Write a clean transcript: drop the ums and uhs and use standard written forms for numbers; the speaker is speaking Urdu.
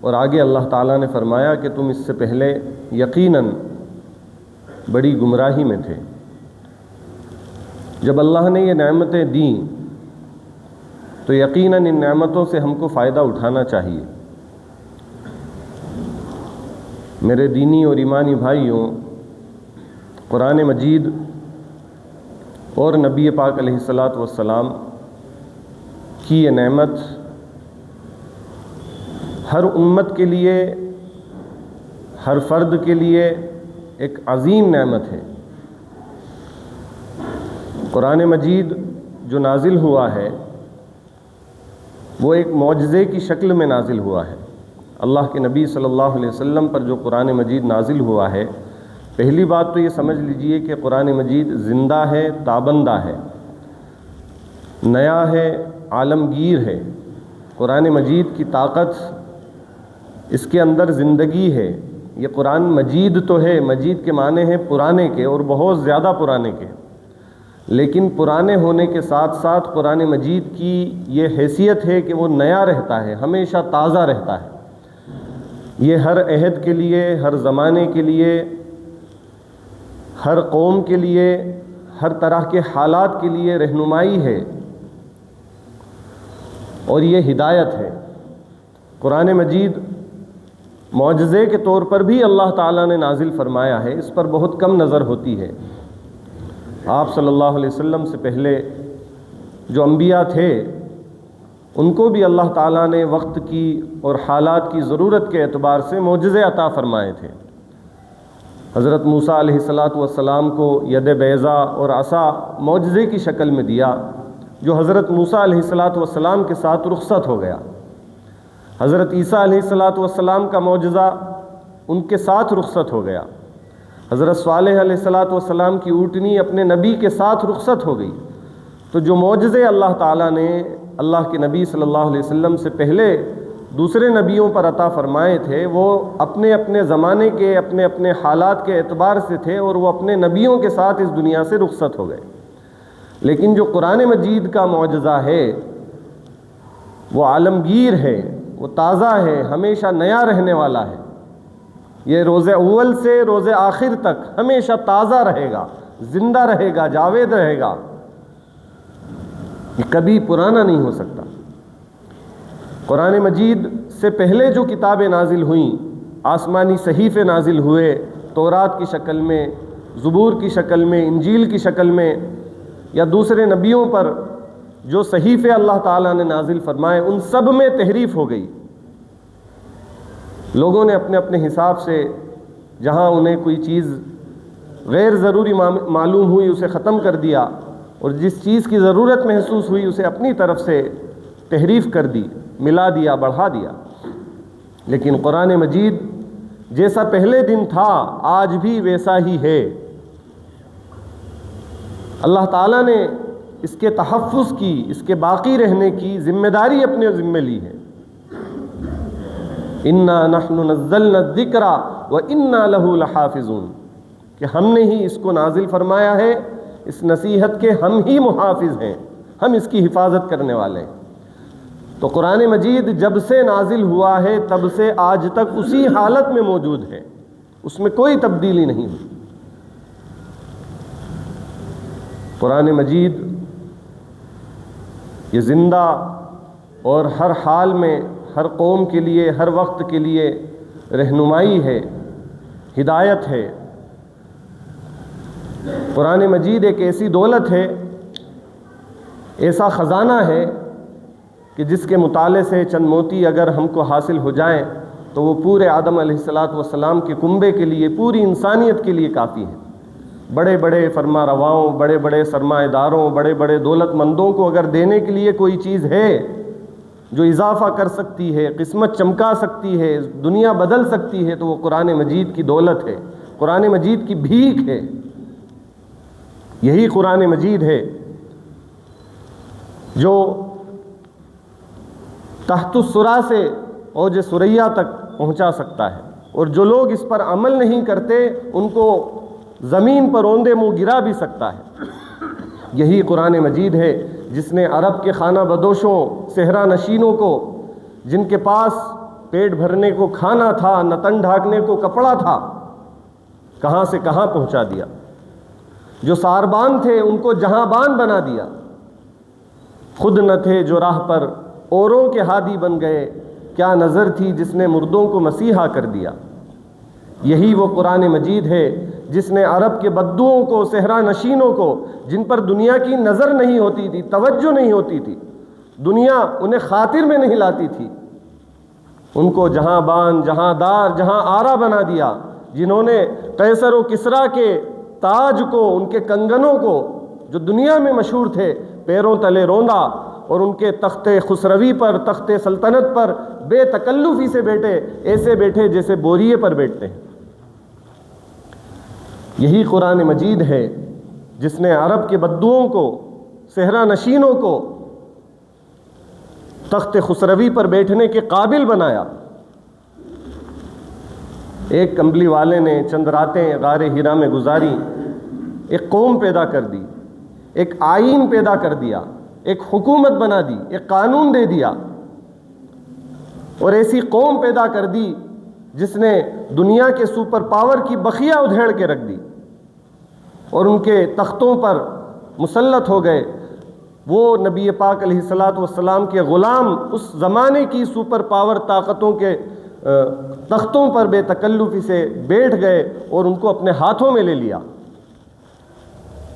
اور آگے اللہ تعالیٰ نے فرمایا کہ تم اس سے پہلے یقیناً بڑی گمراہی میں تھے۔ جب اللہ نے یہ نعمتیں دیں تو یقیناً ان نعمتوں سے ہم کو فائدہ اٹھانا چاہیے۔ میرے دینی اور ایمانی بھائیوں، قرآن مجید اور نبی پاک علیہ الصلاۃ والسلام کی یہ نعمت ہر امت کے لیے، ہر فرد کے لیے ایک عظیم نعمت ہے۔ قرآن مجید جو نازل ہوا ہے وہ ایک معجزے کی شکل میں نازل ہوا ہے۔ اللہ کے نبی صلی اللہ علیہ وسلم پر جو قرآن مجید نازل ہوا ہے، پہلی بات تو یہ سمجھ لیجئے کہ قرآن مجید زندہ ہے، تابندہ ہے، نیا ہے، عالمگیر ہے۔ قرآن مجید کی طاقت، اس کے اندر زندگی ہے۔ یہ قرآن مجید تو ہے، مجید کے معنی ہیں پرانے کے، اور بہت زیادہ پرانے کے، لیکن پرانے ہونے کے ساتھ ساتھ قرآن مجید کی یہ حیثیت ہے کہ وہ نیا رہتا ہے، ہمیشہ تازہ رہتا ہے۔ یہ ہر عہد کے لیے، ہر زمانے کے لیے، ہر قوم کے لیے، ہر طرح کے حالات کے لیے رہنمائی ہے اور یہ ہدایت ہے۔ قرآن مجید معجزے کے طور پر بھی اللہ تعالیٰ نے نازل فرمایا ہے، اس پر بہت کم نظر ہوتی ہے۔ آپ صلی اللہ علیہ وسلم سے پہلے جو انبیاء تھے ان کو بھی اللہ تعالیٰ نے وقت کی اور حالات کی ضرورت کے اعتبار سے معجزے عطا فرمائے تھے۔ حضرت موسیٰ علیہ السلام کو ید بیضا اور عصا معجزے کی شکل میں دیا، جو حضرت موسیٰ علیہ السلام کے ساتھ رخصت ہو گیا۔ حضرت عیسیٰ علیہ السلام کا معجزہ ان کے ساتھ رخصت ہو گیا۔ حضرت صالح علیہ السلام کی اونٹنی اپنے نبی کے ساتھ رخصت ہو گئی۔ تو جو معجزے اللہ تعالیٰ نے اللہ کے نبی صلی اللہ علیہ وسلم سے پہلے دوسرے نبیوں پر عطا فرمائے تھے، وہ اپنے اپنے زمانے کے، اپنے اپنے حالات کے اعتبار سے تھے، اور وہ اپنے نبیوں کے ساتھ اس دنیا سے رخصت ہو گئے۔ لیکن جو قرآن مجید کا معجزہ ہے وہ عالمگیر ہے، وہ تازہ ہے، ہمیشہ نیا رہنے والا ہے۔ یہ روز اول سے روز آخر تک ہمیشہ تازہ رہے گا، زندہ رہے گا، جاوید رہے گا، یہ کبھی پرانا نہیں ہو سکتا۔ قرآن مجید سے پہلے جو کتابیں نازل ہوئیں، آسمانی صحیفے نازل ہوئے، تورات کی شکل میں، زبور کی شکل میں، انجیل کی شکل میں، یا دوسرے نبیوں پر جو صحیفے اللہ تعالیٰ نے نازل فرمائے، ان سب میں تحریف ہو گئی۔ لوگوں نے اپنے اپنے حساب سے جہاں انہیں کوئی چیز غیر ضروری معلوم ہوئی اسے ختم کر دیا، اور جس چیز کی ضرورت محسوس ہوئی اسے اپنی طرف سے تحریف کر دی، ملا دیا، بڑھا دیا۔ لیکن قرآن مجید جیسا پہلے دن تھا آج بھی ویسا ہی ہے۔ اللہ تعالیٰ نے اس کے تحفظ کی، اس کے باقی رہنے کی ذمہ داری اپنے ذمہ لی ہے۔ اِنَّا نَحْنُ نَزَّلْنَا الذِّكْرَ وَإِنَّا لَهُ لَحَافِظُونَ، کہ ہم نے ہی اس کو نازل فرمایا ہے، اس نصیحت کے ہم ہی محافظ ہیں، ہم اس کی حفاظت کرنے والے ہیں۔ تو قرآن مجید جب سے نازل ہوا ہے تب سے آج تک اسی حالت میں موجود ہے، اس میں کوئی تبدیلی نہیں ہوئی۔ قرآن مجید یہ زندہ اور ہر حال میں، ہر قوم کے لیے، ہر وقت کے لیے رہنمائی ہے، ہدایت ہے۔ قرآن مجید ایک ایسی دولت ہے، ایسا خزانہ ہے کہ جس کے مطالعے سے چند موتی اگر ہم کو حاصل ہو جائیں تو وہ پورے آدم علیہ السلام کے کنبے کے لیے، پوری انسانیت کے لیے کافی ہے۔ بڑے بڑے فرما رواؤں، بڑے بڑے سرمایہ داروں، بڑے بڑے دولت مندوں کو اگر دینے کے لیے کوئی چیز ہے جو اضافہ کر سکتی ہے، قسمت چمکا سکتی ہے، دنیا بدل سکتی ہے، تو وہ قرآن مجید کی دولت ہے، قرآن مجید کی بھیک ہے۔ یہی قرآن مجید ہے جو تحت الثری سے اوج ثریا تک پہنچا سکتا ہے، اور جو لوگ اس پر عمل نہیں کرتے ان کو زمین پر اوندے منہ گرا بھی سکتا ہے۔ یہی قرآن مجید ہے جس نے عرب کے خانہ بدوشوں، صحرا نشینوں کو، جن کے پاس پیٹ بھرنے کو کھانا تھا، نہ تن ڈھانکنے کو کپڑا تھا، کہاں سے کہاں پہنچا دیا۔ جو ساربان تھے ان کو جہاں بان بنا دیا، خود نہ تھے جو راہ پر اوروں کے ہادی بن گئے، کیا نظر تھی جس نے مردوں کو مسیحا کر دیا۔ یہی وہ قرآن مجید ہے جس نے عرب کے بدوؤں کو، صحرا نشینوں کو، جن پر دنیا کی نظر نہیں ہوتی تھی، توجہ نہیں ہوتی تھی، دنیا انہیں خاطر میں نہیں لاتی تھی، ان کو جہاں بان، جہاں دار، جہاں آرا بنا دیا، جنہوں نے قیصر و کسریٰ کے تاج کو، ان کے کنگنوں کو جو دنیا میں مشہور تھے پیروں تلے روندا، اور ان کے تخت خسروی پر، تخت سلطنت پر بے تکلفی سے بیٹھے، ایسے بیٹھے جیسے بوریے پر بیٹھتے ہیں۔ یہی قرآن مجید ہے جس نے عرب کے بدوؤں کو، صحرا نشینوں کو تخت خسروی پر بیٹھنے کے قابل بنایا۔ ایک کمبلی والے نے چند راتیں غار ہرا میں گزاری، ایک قوم پیدا کر دی، ایک آئین پیدا کر دیا، ایک حکومت بنا دی، ایک قانون دے دیا، اور ایسی قوم پیدا کر دی جس نے دنیا کے سپر پاور کی بخیا ادھیڑ کے رکھ دی اور ان کے تختوں پر مسلط ہو گئے۔ وہ نبی پاک علیہ الصلاۃ والسلام کے غلام اس زمانے کی سپر پاور طاقتوں کے تختوں پر بے تکلفی سے بیٹھ گئے اور ان کو اپنے ہاتھوں میں لے لیا۔